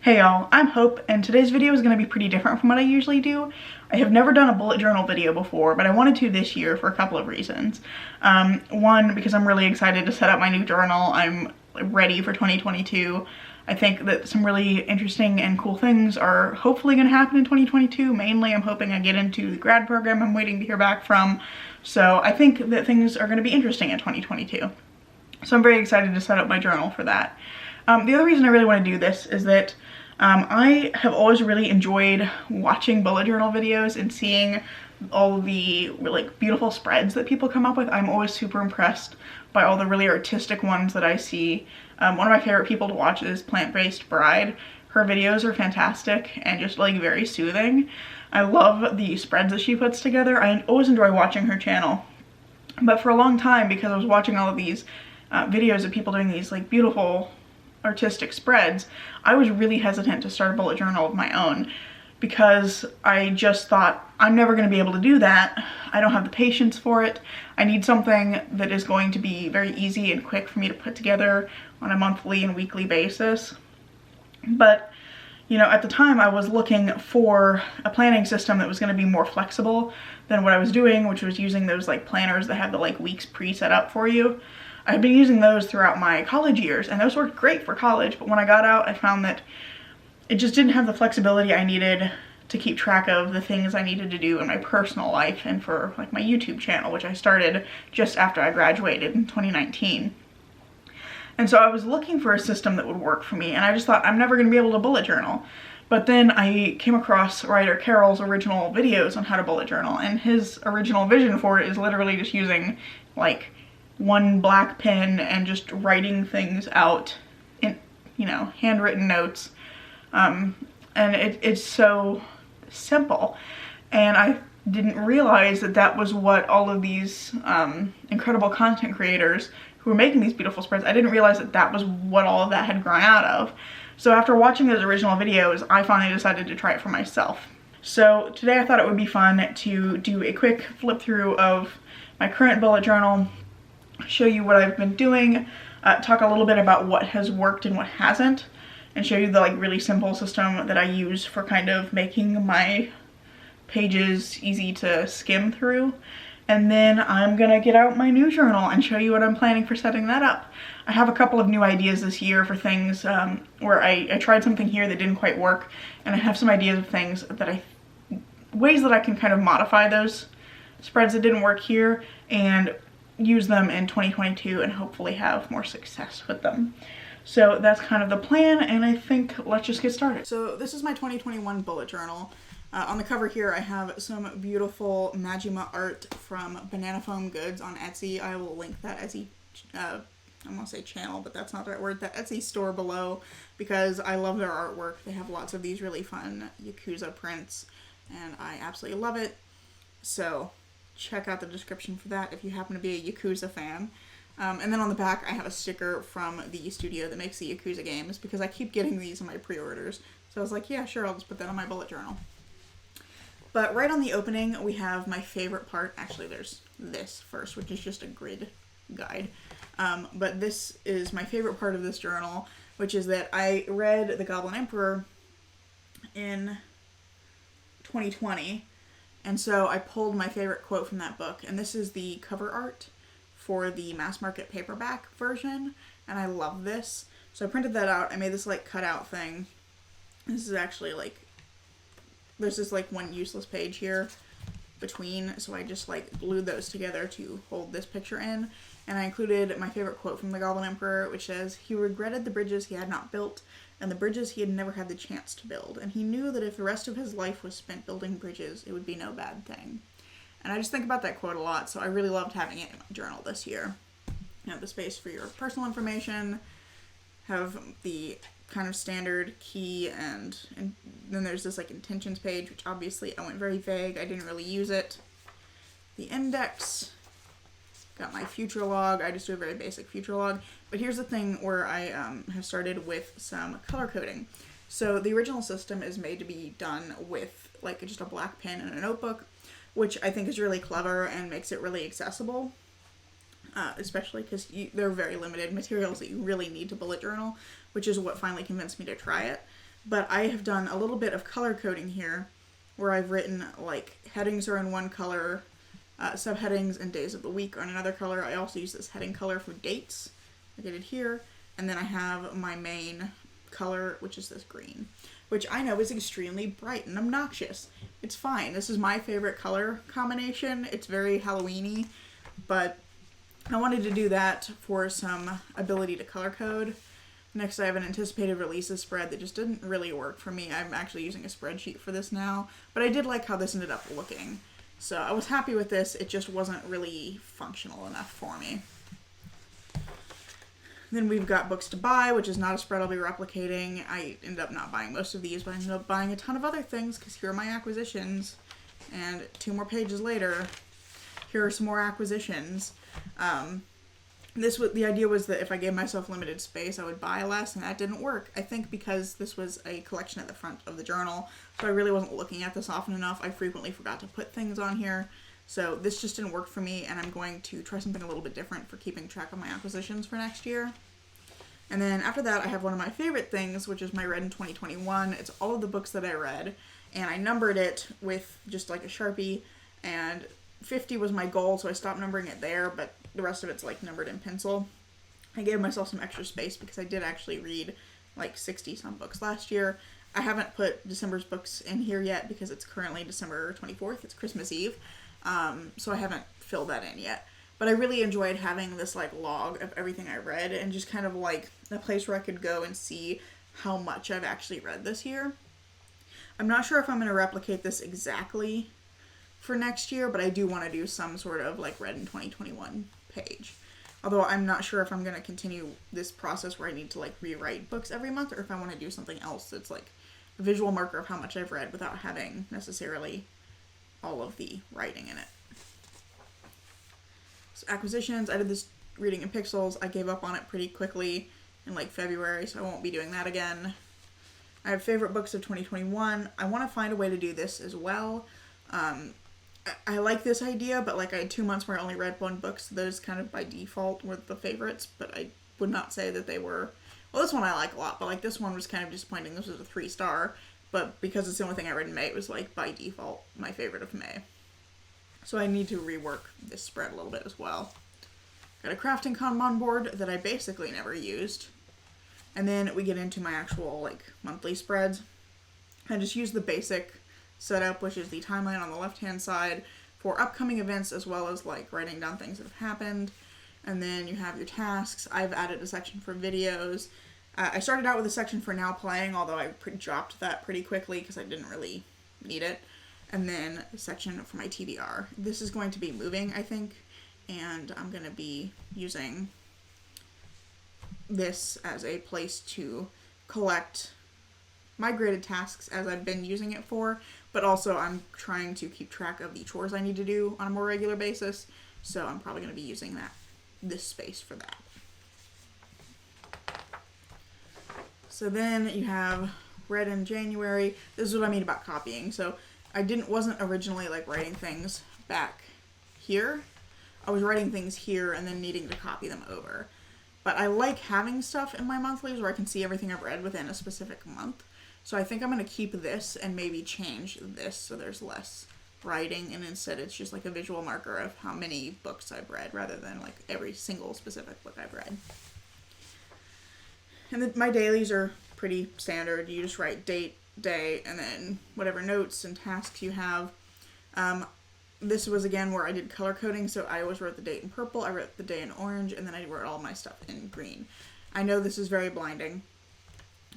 Hey y'all, I'm Hope, and today's video is going to be pretty different from what I usually do. I have never done a bullet journal video before, but I wanted to this year for a couple of reasons. One, because I'm really excited to set up my new journal. I'm ready for 2022. I think that some really interesting and cool things are hopefully going to happen in 2022. Mainly, I'm hoping I get into the grad program I'm waiting to hear back from. So I think that things are going to be interesting in 2022. So I'm very excited to set up my journal for that. The other reason I really want to do this is that I have always really enjoyed watching bullet journal videos and seeing all the like beautiful spreads that people come up with. I'm always super impressed by all the really artistic ones that I see. One of my favorite people to watch is Plant-Based Bride. Her videos are fantastic and just like very soothing. I love the spreads that she puts together. I always enjoy watching her channel. But for a long time, because I was watching all of these videos of people doing these like beautiful artistic spreads, I was really hesitant to start a bullet journal of my own because I just thought, I'm never going to be able to do that. I don't have the patience for it. I need something that is going to be very easy and quick for me to put together on a monthly and weekly basis. But you know, at the time I was looking for a planning system that was going to be more flexible than what I was doing, which was using those like planners that have the like weeks pre-set up for you. I've been using those throughout my college years, and those worked great for college, but when I got out I found that it just didn't have the flexibility I needed to keep track of the things I needed to do in my personal life and for like my YouTube channel, which I started just after I graduated in 2019. And so I was looking for a system that would work for me, and I just thought, I'm never going to be able to bullet journal. But then I came across writer Carol's original videos on how to bullet journal, and his original vision for it is literally just using like one black pen and just writing things out in, you know, handwritten notes. And it's so simple. And I didn't realize that that was what all of these incredible content creators who were making these beautiful spreads, I didn't realize that that was what all of that had grown out of. So after watching those original videos, I finally decided to try it for myself. So today I thought it would be fun to do a quick flip through of my current bullet journal, show you what I've been doing, talk a little bit about what has worked and what hasn't, and show you the like really simple system that I use for kind of making my pages easy to skim through. And then I'm gonna get out my new journal and show you what I'm planning for setting that up. I have a couple of new ideas this year for things where I tried something here that didn't quite work, and I have some ideas of things that ways that I can kind of modify those spreads that didn't work here and use them in 2022 and hopefully have more success with them. So that's kind of the plan, and I think let's just get started. So this is my 2021 bullet journal. On the cover here I have some beautiful Majima art from Banana Foam Goods on Etsy. I will link that Etsy, I'm gonna say channel, but that's not the right word, that Etsy store below, because I love their artwork. They have lots of these really fun Yakuza prints, and I absolutely love it. So check out the description for that if you happen to be a Yakuza fan. And then on the back I have a sticker from the studio that makes the Yakuza games, because I keep getting these in my pre-orders. So I was like, yeah, sure, I'll just put that on my bullet journal. But right on the opening we have my favorite part. Actually, there's this first, which is just a grid guide. But this is my favorite part of this journal, which is that I read The Goblin Emperor in 2020. And so I pulled my favorite quote from that book, and this is the cover art for the mass market paperback version, and I love this. So I printed that out. I made this like cutout thing. This is actually like, there's this like one useless page here between, so I just like glued those together to hold this picture in. And I included my favorite quote from The Goblin Emperor, which says, "He regretted the bridges he had not built, and the bridges he had never had the chance to build. And he knew that if the rest of his life was spent building bridges, it would be no bad thing." And I just think about that quote a lot, so I really loved having it in my journal this year. You know, the space for your personal information, have the kind of standard key, and then there's this like intentions page, which obviously I went very vague. I didn't really use it. The index. Got my future log. I just do a very basic future log. But here's the thing where I have started with some color coding. So the original system is made to be done with like just a black pen and a notebook, which I think is really clever and makes it really accessible. Especially because there are very limited materials that you really need to bullet journal, which is what finally convinced me to try it. but I have done a little bit of color coding here where I've written like headings are in one color, subheadings and days of the week are in another color. I also use this heading color for dates, like I did here, and then I have my main color, which is this green, which I know is extremely bright and obnoxious. It's fine. This is my favorite color combination. It's very Halloween-y, but I wanted to do that for some ability to color code. Next, I have an anticipated releases spread that just didn't really work for me. I'm actually using a spreadsheet for this now, but I did like how this ended up looking. So I was happy with this. It just wasn't really functional enough for me. Then we've got books to buy, which is not a spread I'll be replicating. I ended up not buying most of these, but I ended up buying a ton of other things because here are my acquisitions. And 2 more pages later, here are some more acquisitions. The idea was that if I gave myself limited space, I would buy less, and that didn't work. I think because this was a collection at the front of the journal, so I really wasn't looking at this often enough. I frequently forgot to put things on here. So this just didn't work for me, and I'm going to try something a little bit different for keeping track of my acquisitions for next year. And then after that, I have one of my favorite things, which is my Read in 2021. It's all of the books that I read, and I numbered it with just like a Sharpie, and 50 was my goal, so I stopped numbering it there, but the rest of it's like numbered in pencil. I gave myself some extra space because I did actually read like 60 some books last year. I haven't put December's books in here yet because it's currently December 24th. It's Christmas Eve. So I haven't filled that in yet. But I really enjoyed having this like log of everything I read and just kind of like a place where I could go and see how much I've actually read this year. I'm not sure if I'm going to replicate this exactly for next year, but I do want to do some sort of like Read in 2021 page. Although I'm not sure if I'm going to continue this process where I need to like rewrite books every month, or if I want to do something else that's like a visual marker of how much I've read without having necessarily all of the writing in it. So acquisitions, I did this reading in pixels. I gave up on it pretty quickly in like February, so I won't be doing that again. I have favorite books of 2021. I want to find a way to do this as well. I like this idea, but like I had 2 months where I only read 1 book, so those kind of by default were the favorites, but I would not say that they were, well, this one I like a lot, but like this one was kind of disappointing. This was a 3-star, but because it's the only thing I read in May, it was like by default my favorite of May. So I need to rework this spread a little bit as well. Got a crafting Kanban board that I basically never used. And then we get into my actual like monthly spreads. I just use the basic setup, which is the timeline on the left-hand side for upcoming events, as well as like writing down things that have happened. And then you have your tasks. I've added a section for videos. I started out with a section for now playing, although I dropped that pretty quickly because I didn't really need it. And then a section for my TBR. This is going to be moving, I think, and I'm going to be using this as a place to collect my graded tasks as I've been using it for, but also I'm trying to keep track of the chores I need to do on a more regular basis, so I'm probably going to be using this space for that. So then you have Read in January. This is what I mean about copying. So I wasn't originally like writing things back here. I was writing things here and then needing to copy them over. But I like having stuff in my monthlies where I can see everything I've read within a specific month. So I think I'm going to keep this and maybe change this so there's less writing, and instead it's just like a visual marker of how many books I've read rather than like every single specific book I've read. And my dailies are pretty standard. You just write date, day, and then whatever notes and tasks you have. This was again where I did color coding, so I always wrote the date in purple, I wrote the day in orange, and then I wrote all my stuff in green. I know this is very blinding,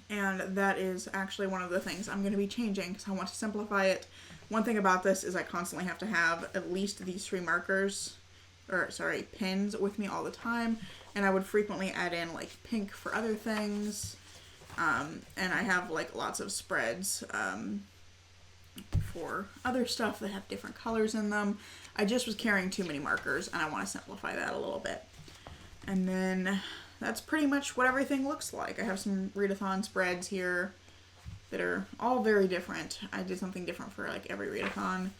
and that is actually one of the things I'm going to be changing because I want to simplify it. One thing about this is I constantly have to have at least these 3 pins with me all the time, and I would frequently add in like pink for other things, and I have like lots of spreads for other stuff that have different colors in them. I just was carrying too many markers, and I want to simplify that a little bit. And then that's pretty much what everything looks like. I have some readathon spreads here that are all very different. I did something different for like every readathon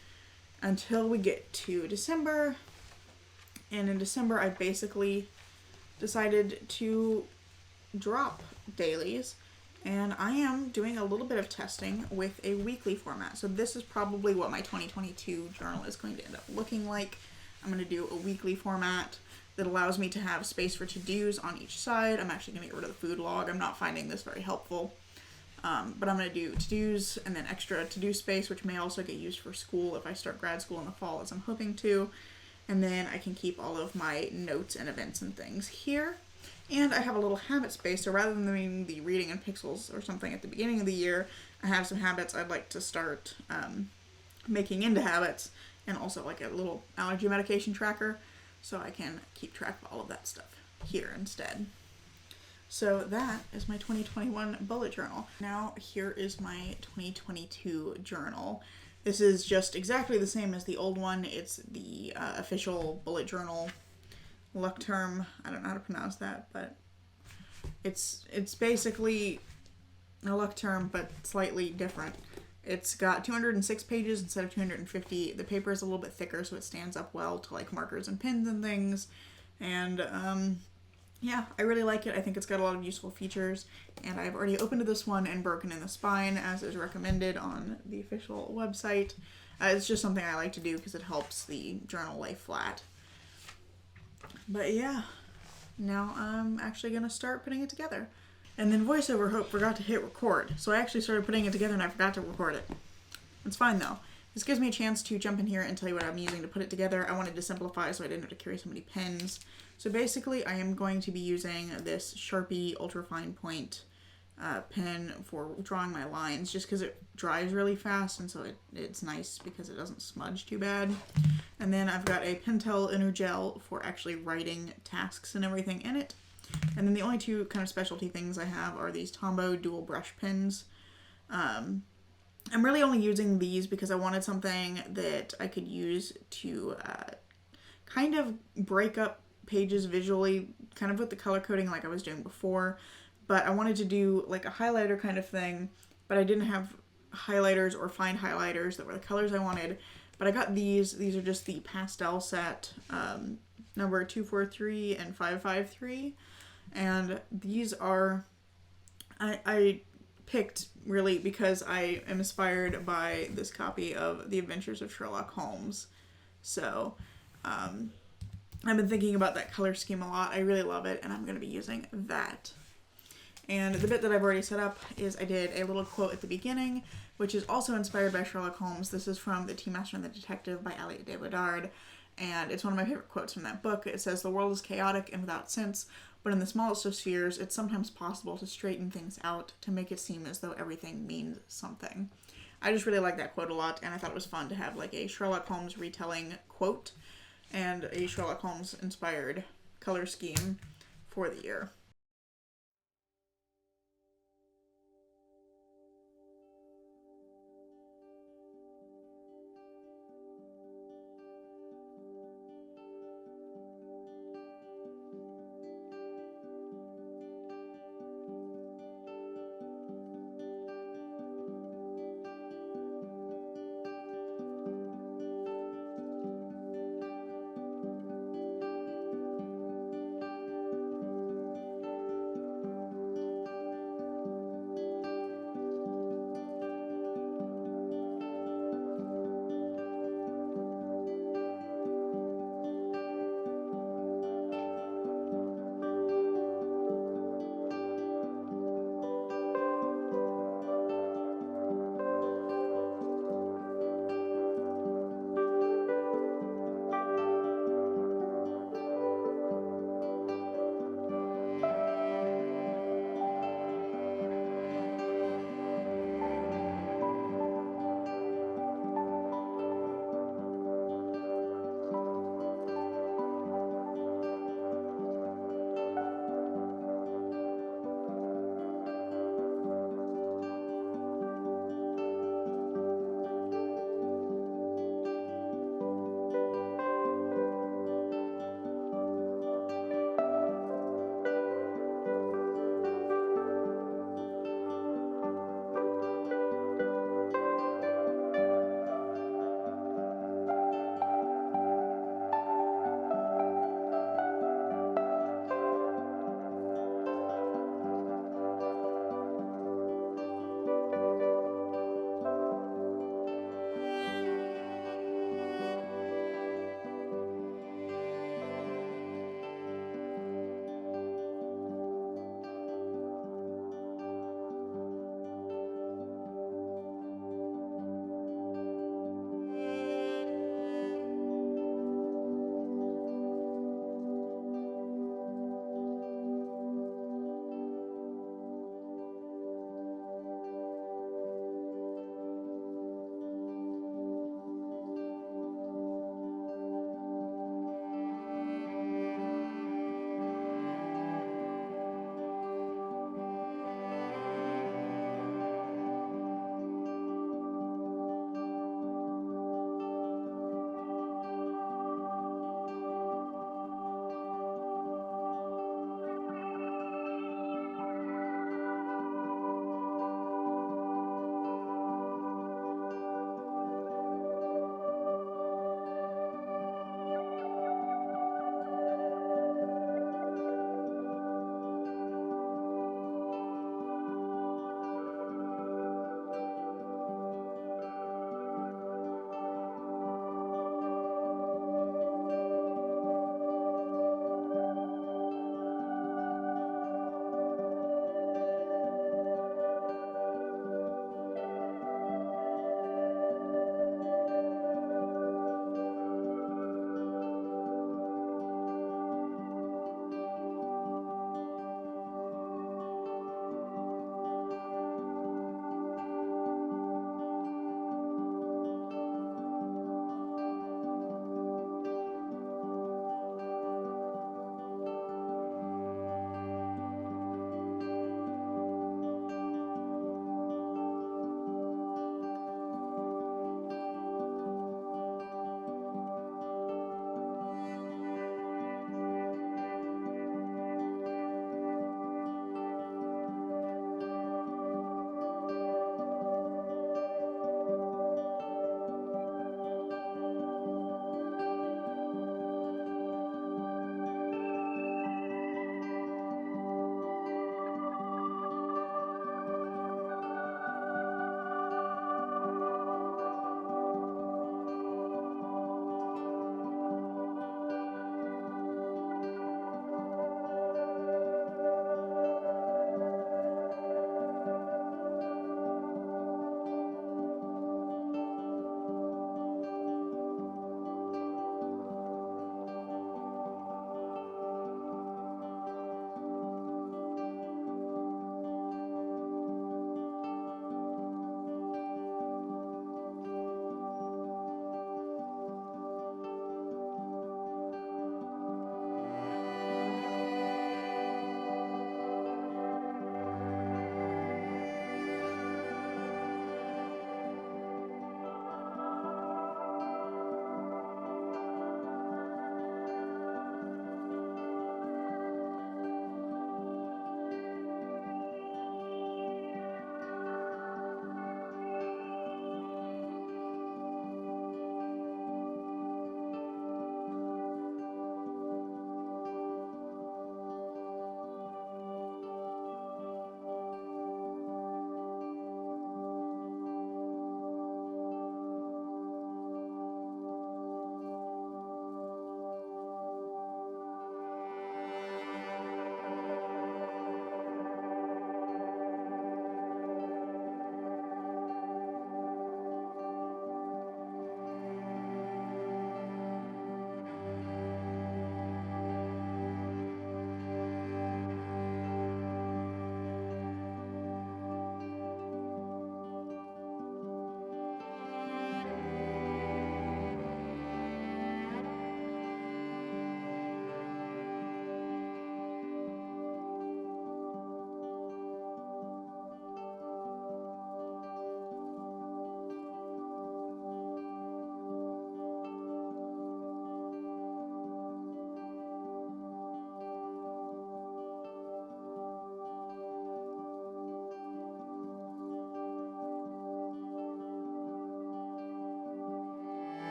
until we get to December. And in December, I basically decided to drop dailies And I am doing a little bit of testing with a weekly format. So this is probably what my 2022 journal is going to end up looking like. I'm going to do a weekly format that allows me to have space for to-dos on each side. I'm actually going to get rid of the food log. I'm not finding this very helpful. But I'm going to do to-dos and then extra to-do space, which may also get used for school if I start grad school in the fall, as I'm hoping to. And then I can keep all of my notes and events and things here. And I have a little habit space, so rather than doing the reading in pixels or something at the beginning of the year, I have some habits I'd like to start making into habits, and also like a little allergy medication tracker, so I can keep track of all of that stuff here instead. So that is my 2021 bullet journal. Now here is my 2022 journal. This is just exactly the same as the old one. It's the official bullet journal Lucterm. I don't know how to pronounce that, but it's basically a Lucterm but slightly different. It's got 206 pages instead of 250. The paper is a little bit thicker, so it stands up well to like markers and pens and things. And yeah, I really like it. I think it's got a lot of useful features, and I've already opened this one and broken in the spine as is recommended on the official website. It's just something I like to do because it helps the journal lay flat. But yeah, now I'm actually going to start putting it together. And then VoiceOver Hope forgot to hit record, so I actually started putting it together and I forgot to record it. It's fine though. This gives me a chance to jump in here and tell you what I'm using to put it together. I wanted to simplify so I didn't have to carry so many pens. So basically I am going to be using this Sharpie Ultra Fine Point pen for drawing my lines, just because it dries really fast, and so it's nice because it doesn't smudge too bad. And then I've got a Pentel Inner Gel for actually writing tasks and everything in it. And then the only two kind of specialty things I have are these Tombow dual brush pens. I'm really only using these because I wanted something that I could use to kind of break up pages visually, kind of with the color coding like I was doing before. But I wanted to do like a highlighter kind of thing, but I didn't have highlighters or fine highlighters that were the colors I wanted. But I got these. These are just the pastel set, number 243 and 553. And these are, I picked really because I am inspired by this copy of The Adventures of Sherlock Holmes. So I've been thinking about that color scheme a lot. I really love it, and I'm going to be using that. And the bit that I've already set up is I did a little quote at the beginning, which is also inspired by Sherlock Holmes. This is from The Tea Master and the Detective by Elliot de Woodard, and it's one of my favorite quotes from that book. It says, "The world is chaotic and without sense, but in the smallest of spheres, it's sometimes possible to straighten things out, to make it seem as though everything means something." I just really like that quote a lot, and I thought it was fun to have like a Sherlock Holmes retelling quote and a Sherlock Holmes inspired color scheme for the year.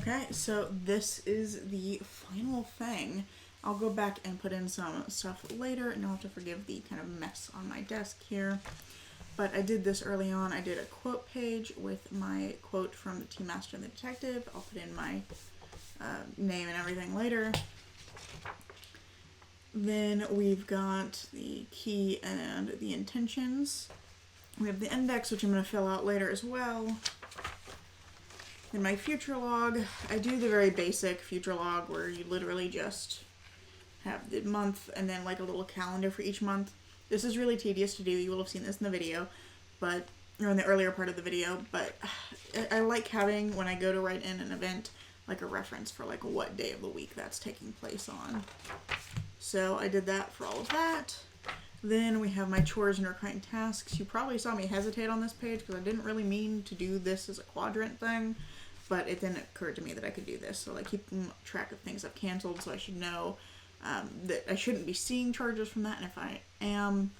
Okay, so this is the final thing. I'll go back and put in some stuff later, and you'll have to forgive the kind of mess on my desk here. But I did this early on. I did a quote page with my quote from the Tea Master and the Detective. I'll put in my name and everything later. Then we've got the key and the intentions. We have the index, which I'm going to fill out later as well. In my future log, I do the very basic future log where you literally just have the month and then like a little calendar for each month. This is really tedious to do. You will have seen this in the video, or in the earlier part of the video, but I like having, when I go to write in an event, like a reference for like what day of the week that's taking place on. So I did that for all of that. Then we have my chores and recurring tasks. You probably saw me hesitate on this page because I didn't really mean to do this as a quadrant thing, but it then occurred to me that I could do this. So like keeping track of things I've canceled, so I should know that I shouldn't be seeing charges from that, and if I am,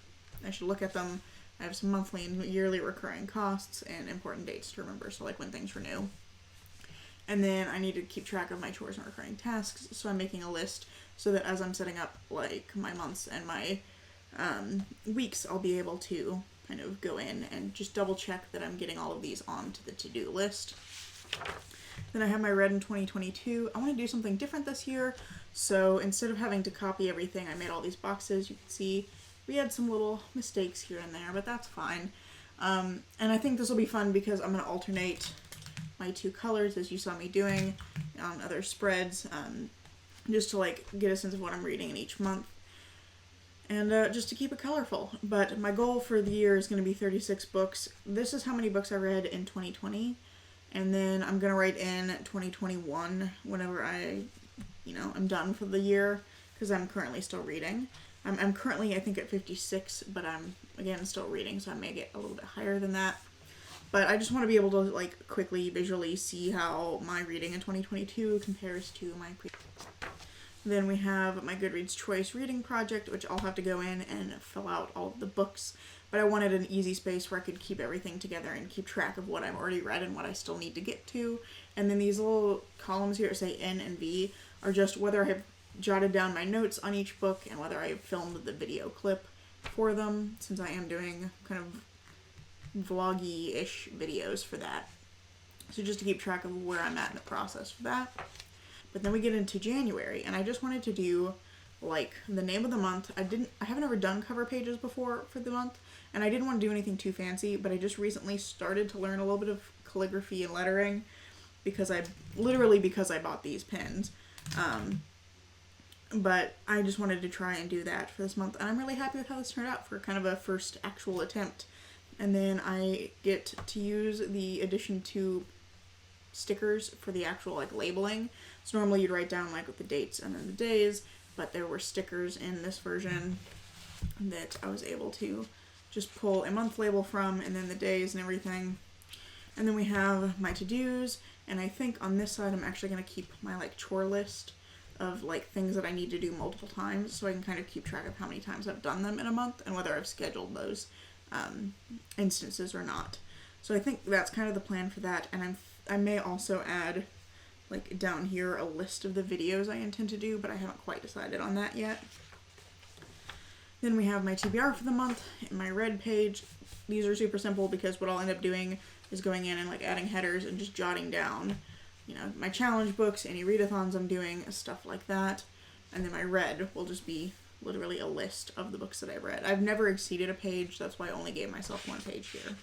I should look at them. I have some monthly and yearly recurring costs and important dates to remember, so like when things renew. And then I need to keep track of my chores and recurring tasks, so I'm making a list so that as I'm setting up like my months and my weeks, I'll be able to kind of go in and just double check that I'm getting all of these onto the to-do list. Then I have my read in 2022. I want to do something different this year, so instead of having to copy everything, I made all these boxes. You can see we had some little mistakes here and there, but that's fine. And I think this will be fun because I'm going to alternate my two colors as you saw me doing on other spreads, just to like get a sense of what I'm reading in each month. And just to keep it colorful. But my goal for the year is going to be 36 books. This is how many books I read in 2020. And then I'm going to write in 2021 whenever I'm done for the year, because I'm currently still reading. I'm currently, I think, at 56, but I'm, again, still reading, so I may get a little bit higher than that. But I just want to be able to, like, quickly, visually see how my reading in 2022 compares to my previous. Then we have my Goodreads Choice Reading Project, which I'll have to go in and fill out all of the books. But I wanted an easy space where I could keep everything together and keep track of what I've already read and what I still need to get to. And then these little columns here that say N and V are just whether I have jotted down my notes on each book and whether I have filmed the video clip for them, since I am doing kind of vloggy-ish videos for that. So just to keep track of where I'm at in the process for that. But then we get into January, and I just wanted to do like the name of the month. I haven't ever done cover pages before for the month, and I didn't want to do anything too fancy, but I just recently started to learn a little bit of calligraphy and lettering because I bought these pens. But I just wanted to try and do that for this month, and I'm really happy with how this turned out for kind of a first actual attempt. And then I get to use the Edition 2 stickers for the actual like labeling. So normally you'd write down like with the dates and then the days, but there were stickers in this version that I was able to just pull a month label from, and then the days and everything. And then we have my to-dos, and I think on this side I'm actually going to keep my like chore list of like things that I need to do multiple times, so I can kind of keep track of how many times I've done them in a month and whether I've scheduled those instances or not. So I think that's kind of the plan for that, and I may also add like down here a list of the videos I intend to do, but I haven't quite decided on that yet. Then we have my TBR for the month and my read page. These are super simple because what I'll end up doing is going in and like adding headers and just jotting down, my challenge books, any readathons I'm doing, stuff like that. And then my read will just be literally a list of the books that I've read. I've never exceeded a page, that's why I only gave myself one page here.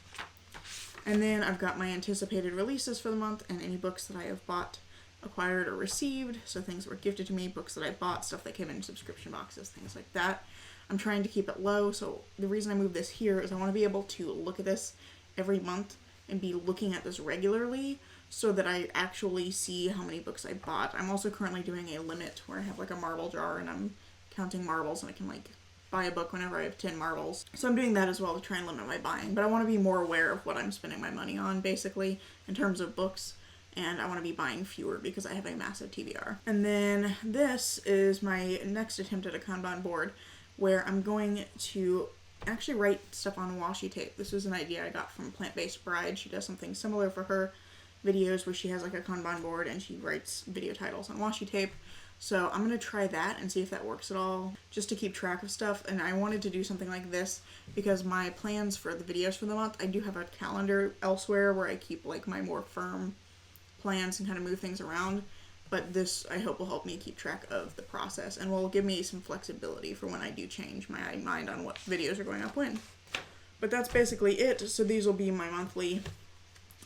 And then I've got my anticipated releases for the month and any books that I have bought, acquired, or received. So things that were gifted to me, books that I bought, stuff that came in subscription boxes, things like that. I'm trying to keep it low, so the reason I moved this here is I want to be able to look at this every month and be looking at this regularly so that I actually see how many books I bought. I'm also currently doing a limit where I have like a marble jar and I'm counting marbles, and I can like buy a book whenever I have 10 marbles. So I'm doing that as well to try and limit my buying, but I want to be more aware of what I'm spending my money on basically in terms of books, and I want to be buying fewer because I have a massive TBR. And then this is my next attempt at a Kanban board where I'm going to actually write stuff on washi tape. This was an idea I got from Plant Based Bride. She does something similar for her videos where she has like a Kanban board and she writes video titles on washi tape. So I'm going to try that and see if that works at all, just to keep track of stuff. And I wanted to do something like this because my plans for the videos for the month, I do have a calendar elsewhere where I keep like my more firm plans and kind of move things around. But this, I hope, will help me keep track of the process and will give me some flexibility for when I do change my mind on what videos are going up when. But that's basically it. So these will be my monthly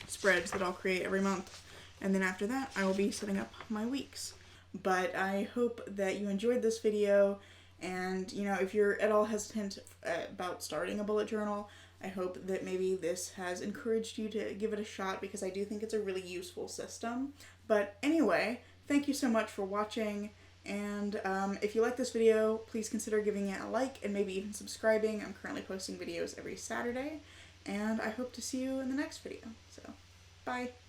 spreads that I'll create every month. And then after that, I will be setting up my weeks. But I hope that you enjoyed this video. And, you know, if you're at all hesitant about starting a bullet journal, I hope that maybe this has encouraged you to give it a shot, because I do think it's a really useful system. But anyway, thank you so much for watching. And if you like this video, please consider giving it a like and maybe even subscribing. I'm currently posting videos every Saturday. And I hope to see you in the next video. So, bye.